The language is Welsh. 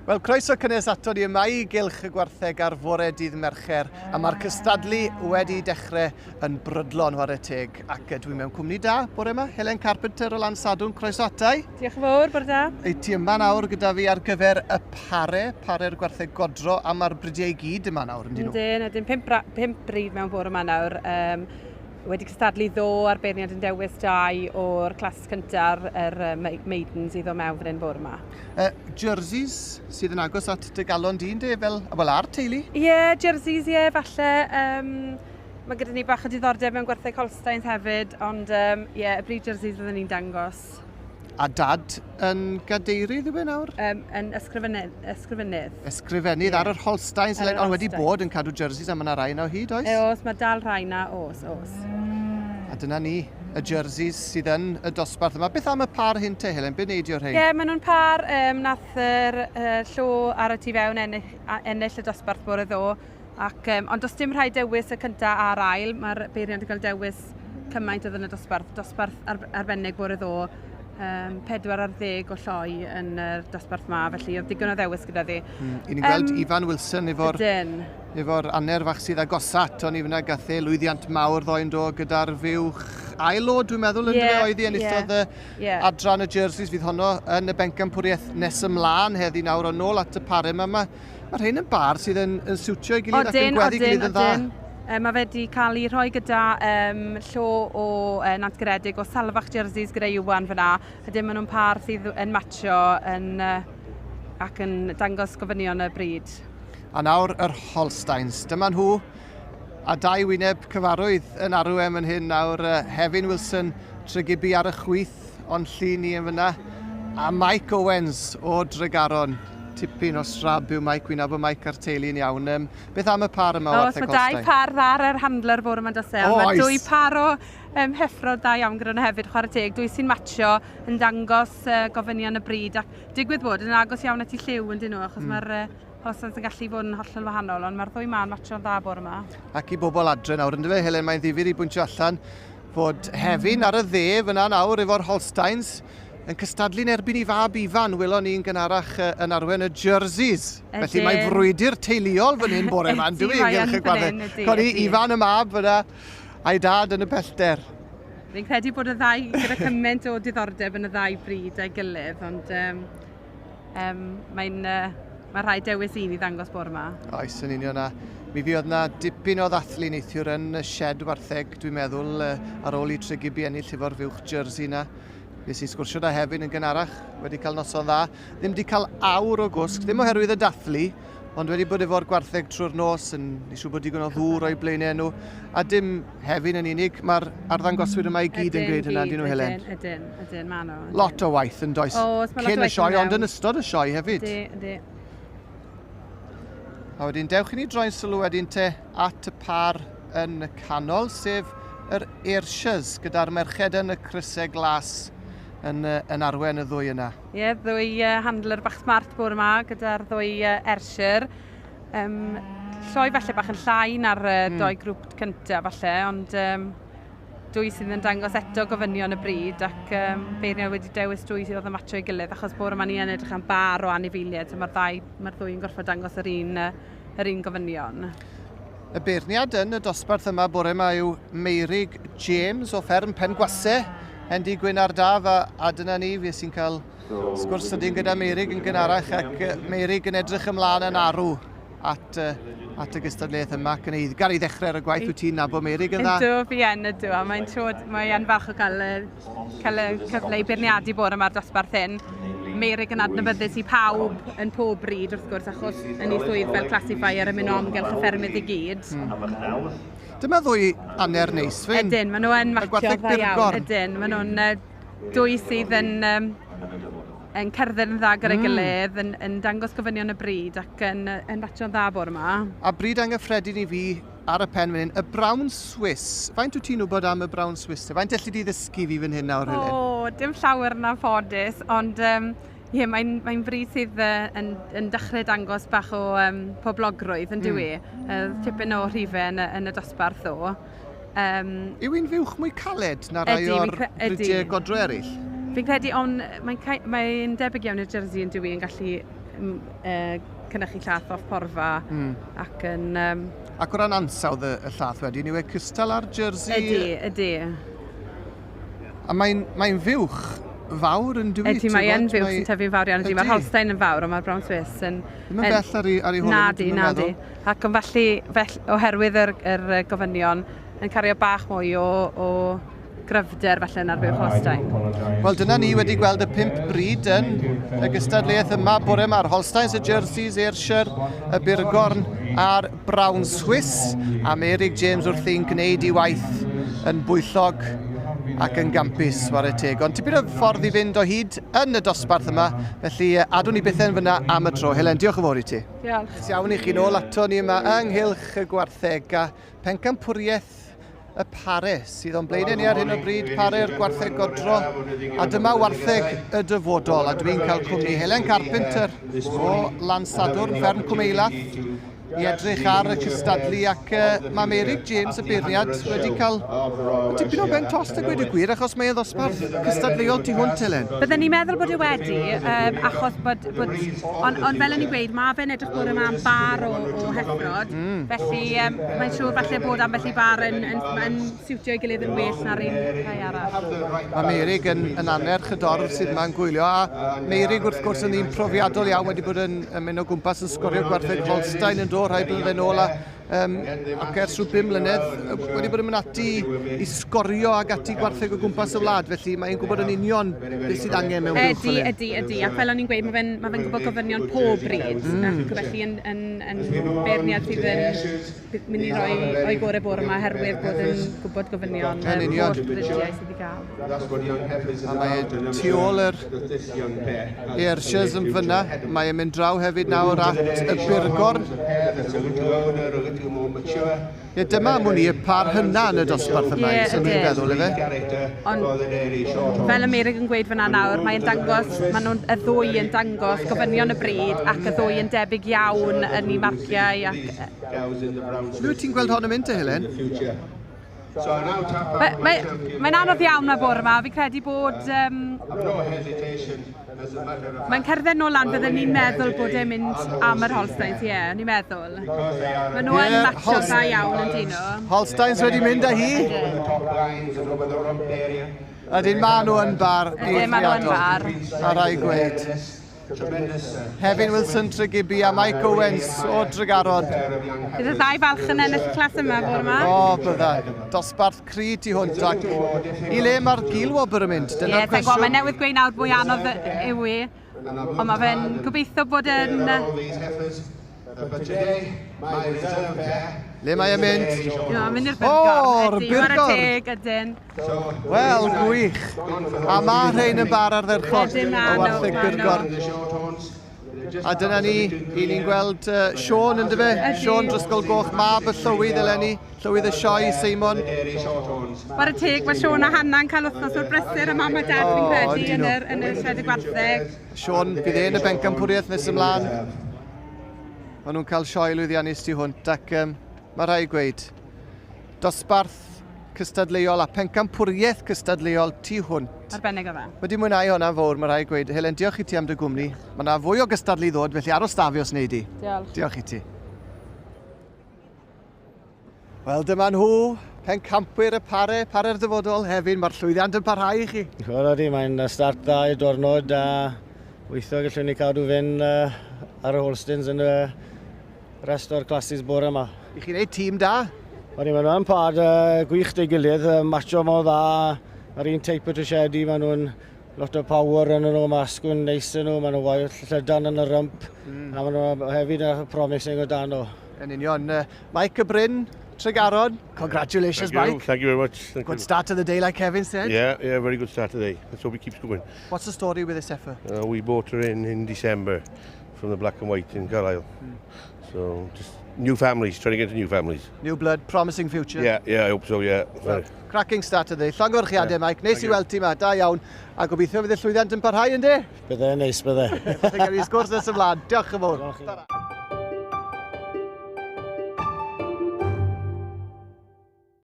Wel, croeso cynnes ato ni yma I gylch y gwartheg ar fore dydd Mercher, a mae'r cystadlu wedi dechrau yn brydlon war y teg. Ac dwi'n mewn cwmni da bore yma, Helen Carpenter o Lansadwn, croeso atai. Diolch yn fawr, bore da. Ti yma nawr gyda fi ar gyfer y pare'r gwartheg godro, a mae'r brydiau I gyd yma nawr, yndyn nhw? Ydyn, 5 bryd mewn bore yma nawr. Wedi cystadlu ar beirniad yn dewis 2 o'r clas cyntaf maidens iddo mewn fan hyn bore yma. Jerseys sydd yn agos at dy galon di'n de, fel ar teulu? Ie, jerseys, falle. Mae gyda ni bach o diddordeb mewn gwartheg Holsteins hefyd, ond y bryd jerseys fyddwn ni'n dangos. A dad yn gadeirydd yw e nawr? Yn ysgrifennydd. Ysgrifennydd ar yr Holsteins, ond wedi bod yn cadw jerseys a mae yna rai na o hyd, oes? Oes, mae dal rai na, oes. A dyna ni, y jerseys sydd yn y dosbarth yma. Beth am y par hyn te, Helen? Be neidio rhain? Ie, maen nhw'n par nath yr llo ar y tu fewn ennill y dosbarth bore ddo. Ond does dim rhai dewis y cyntaf a'r ail. Mae'r beirniad yn cael dewis cymaint oedd yn y dosbarth. Dosbarth arbennig bore ddo. 4 ar 10 o lloi yn y dosbarth ma, felly oedd digon o ddewis gyda ddi. I ni'n gweld Ifan Wilson efo'r anerfach sydd agosat, ond i fyna gath lwyddiant mawr ddoen do gyda'r fywch ailo, dwi'n meddwl, yn dweud oedd I enillodd adran y jerseys, fydd honno yn y bencampwriaeth nes ymlaen heddi nawr o nôl at y pare yma. Mae'r rhain yn bar sydd yn siwtio I gilydd ac yn gweddi gilydd yn dda. Mae wedi cael ei rhoi gyda llo o Nant Garedig o salfach jerseys gyda Iwan fyna. Ydyn maen nhw'n par sydd yn matcho ac yn dangos gofynion y bryd. A nawr yr Holsteins. Dyma nhw a 2 wyneb cyfarwydd yn arwem yn hyn nawr. Hefin Wilson trygibu ar y chwith ond llun I yn fyna. A Mike Owens o Dregaron. Tipyn o strab yw Mike, wy'n abo Mike ar teulu yn iawn. Beth am y par yma o Wartheg Holstein? Mae 2 par ddar yr handler bore yma'n dosel. Mae 2 par o heffro da iawn gyda'n hefyd chwarae teg. 2 sy'n matcho yn dangos gofynion y bryd. Ac digwydd bod yn agos iawn at I lliw yn dyn nhw, achos mae'r Holsteins yn gallu fod yn hollol wahanol, ond mae'r 2 ma'n matcho'n dda bore yma. Ac I bobl adre nawr, ynddo fe, Helen, mae'n ddifyr I bwyntio allan fod Hefin ar y dde fyna nawr efo'r Holsteins yn cystadlu'n erbyn I fab Ifan, welon ni'n gynharach yn arwen y jerseys. Felly mae frwydr teuluol fan hyn bore yma, dwi'n ynghylch y gwartheg. Coni Ifan y mab fyna a'i dad yn y pellter. Fi'n credu bod y ddau gyda cymaint o diddordeb yn y ddau bryd a'i gilydd, ond mae rhai dewis I ddangos bore yma. Oes, yn union na. Mi fi oedd na dipyn o ddathlu neithiwr yn y shed Wartheg, dwi'n meddwl, ar ôl I trygibu ennill efo'r fywch jersey na. Nes I sgwrsio da Hefin yn gynharach, wedi cael noson dda. Ddim wedi cael awr o gwsg, ddim oherwydd y dathlu, ond wedi bod efo'r gwartheg trwy'r nos, yn siŵr bod digon o ddŵr o'i blaenau nhw. A dim Hefin yn unig, mae'r arddangoswyr yma I gyd yn gwneud hynna, dyn nhw Helen. Ydyn, maen nhw. Lot o waith yn does. Cyn y sioe, ond yn ystod y sioe hefyd. Ydy. A wedyn, dewch I ni droi'n sylw wedyn te at y par yn y canol, sef yr Ayrshires, gyda'r merched yn y crysau glas yn arwen y 2 yna. Ie, 2 handler bach smart bore yma gyda'r 2 Ayrshire. Lloi falle bach yn llai na'r 2 grŵp cyntaf falle, ond 2 sydd yn dangos eto gofynion y bryd ac beirniad wedi dewis 2 sydd oedd yn matcho I gilydd achos bore yma ni yn edrych am bar o anifeiliaid, so mae'r 2 yn gorfod dangos yr un gofynion. Y beirniad yn y dosbarth yma bore yma yw Meirig James o fferm Pengwasau. Hendi Gwynar Daf a dyna ni, fi sy'n cael sgwrs ydyn gyda Meirig yn gynharach ac Meirig yn edrych ymlaen yn arw at y gystadleuaeth yma. Gar I ddechrau ar y gwaith, wyt ti'n nabo Meirig yn dda? Ydw, fi yn ydw, a mae'n falch o cael y cyfle I beirniadu bore yma'r dosbarth hyn. Meirig yn adnabyddus I pawb yn pob bryd wrth gwrs, achos yn ei swydd fel classifier yn mynd o amgylch y ffermydd I gyd. Dyma 2 aner neis fy'n? Ydyn, maen nhw yn matcho dda iawn. Ydyn, maen nhw'n 2 sydd yn cerdded yn dda gyda'i gilydd, yn dangos gofynion y bryd ac yn matcho'n dda bore yma. A bryd anghyffredin I fi ar y pen fan hyn, y Brown Swiss. Faint wyt ti'n wybod am y Brown Swiss? Faint elli di ddysgu fi fan hyn nawr, Helen? Dim llawer na ffodus, ond mae'n bryd sydd yn dechrau dangos bach o poblogrwydd yn dywi. Tipyn o rhifau yn y dosbarth o. Yw un fywch mwy caled na rai o'r brydiau godro eraill? Fi'n credu, ond mae'n debyg iawn i'r jersey yn dywi yn gallu cynnychu llath off porfa ac yn... Ac o ran ansawdd y llath wedyn, yw e cystal ar jersey? Ydy. A mae'n fiwch fawr yn dwi? Ydy, mae'n fiwch sy'n tyfu'n fawr iawn. Mae'r Holstein yn fawr, ond mae'r Brown Swiss yn... Ddim yn bell ar ei hwnnw? Nadi. Ac yn felly, oherwydd yr gofynion, yn cario bach mwy o gryfder felly na'r buwch Holstein. Wel, dyna ni wedi gweld y 5 bryd yn y gystadleuaeth yma bore yma'r Holsteins, y Jerseys, Ayrshire, y Burgorn a'r Brown Swiss. A Merig James wrthi'n gwneud ei waith yn bwyllog ac yn gampus war y teg. Ond tipyn o ffordd i fynd o hyd yn y dosbarth yma, felly adwn ni bethau fyna am y tro. Helen, diolch yn fawr i ti. Diolch. Iawn i chi nôl ato ni yma ynghylch y gwartheg a pencampwriaeth y pare sydd o'n blaenau ni ar hyn o bryd, pare'r gwartheg godro. A dyma wartheg y dyfodol, a dwi'n cael cwmni Helen Carpenter o Lansadwrn, Fferm Cwmeilath, i edrych ar y cystadlu ac mae Merig James y beirniad wedi cael tipyn o ben tost a gweud y gwir achos mae e ddosbarth cystadleuol tu hwnt, Helen. Byddwn ni'n meddwl bod e wedi, achos bod ond fel yn ei gweud, mae fe'n edrych bod yma am bar o heffrod, felly mae'n siŵr falle bod ambell i bar yn siwtio ei gilydd yn well na'r un rhai arall. Mae Merig yn anerch y dorf sydd yma'n gwylio, a Merig wrth gwrs yn un profiadol iawn wedi bod yn mynd o gwmpas yn sgorio gwartheg Holstein yn dod rhai blynedd nôl ac ers rhyw 5 mlynedd wedi bod yn mynd ati i sgorio ac ati gwartheg o gwmpas y wlad, felly mae'n gwybod yn union beth sydd angen mewn bwlch fel hyn. Ydy, ac fel o'n i'n gweud, mae fe'n gwybod gofynion pob bryd, ac felly yn beirniad sydd yn mynd i roi o'i gore bore yma herwydd bod yn gwybod gofynion pob brydau sydd i gael. A mae tu ôl yr Ayrshire's yn fyna, mae'n mynd draw hefyd nawr at y Burgorn. Dyma mwyn i'r par hynna yn y dosbarth yma, sy'n ni'n feddwl i fe. Ond fel y Merig yn gweud fyna nawr, mae'n dangos, y ddwy yn dangos gofynion y bryd ac y ddwy yn debyg iawn yn ei marciau. Rwy'n ti'n gweld hon yn mynd, Helen? Mae'n anodd iawn na bore yma, fi credu bod... Mae'n cerdded nôl lan, byddwn ni'n meddwl bod e'n mynd am yr Holsteins, ni'n meddwl. Mae nhw yn matcho dda iawn yn dyn nhw. Holsteins wedi mynd â hi? Ydyn maen nhw yn bar eithriadol, a rai gweud. Hefyn Wilson Tregibi a Mike Owens o Tregaron. Bydd y ddau falch yn ennill clas yma bore yma. O, bydda. Dosbarth cry tu hwnt ac i le mae'r gilwobr yn mynd? Dyna'r cwestiwn. Mae newydd gweud nawr bwy anodd yw i, ond mae fe'n gobeithio bod yn... Le mae e'n mynd? Mynd i'r Burgorn. Burgorn! War y teg ydyn. Wel, gwych. A mae rhain yn bar ar dderchog o wartheg Burgorn. A dyna ni, ni'n gweld Sean yn dyfe? Sean Drysgol Goch, mab y llywydd eleni, llywydd y sioe, Seimon. War y teg, mae Sean a Hannah'n cael wythnos o'r brysur a mam a dad fi'n credu yn y sied y gwartheg. Sean, bydd e'n y bencampwriaeth nes ymlaen. Maen nhw'n cael sioe lwyddiannus tu hwnt ac mae rhai gweud dosbarth cystadleuol a pencampwriaeth cystadleuol tu hwnt. Arbennig o fe. Wedi mwynhau hwnna fawr, mae rhai gweud. Helen, diolch i ti am dy gwmni. Mae yna fwy o gystadlu ddod, felly aros dafio os wneud i. Diolch. Diolch i ti. Wel, dyma nhw, pencampwyr y pare'r dyfodol hefyd. Mae'r llwyddiant yn parhau i chi. Wel ydi, mae'n start dda i diwrnod a weithio gallwn ni cadw fynd ar y Holsteins yn y rest o'r classes bore yma. I chi wneud tîm da? Maen nhw'n pad gwych dy gilydd, matcho mor dda, ar un teip o trysiedu, maen nhw'n lot o power yn nhw, masgwyn neis yn nhw, maen nhw'n waith llydan yn y rymp, a maen nhw hefyd promising o dan nhw. Yn union. Mike y Bryn, Tregaron, congratulations Mike. Thank you very much. Good start to the day like Kevin said. Yeah, very good start today. Let's hope he keeps going. What's the story with this effort? We bought her in December from the Black and White in Carlisle. So just new families, trying to get into new families. New blood, promising future. Yeah, I hope so, yeah. Well, cracking start today. Llongyfarchiadau, Mike. Nes i weld ti ma, da iawn. A gobeithio fydd y llwyddiant yn parhau, ynddi? Bydde, neis, bydde. Felly gael i sgwrs nes ymlaen. Diolch yn fawr.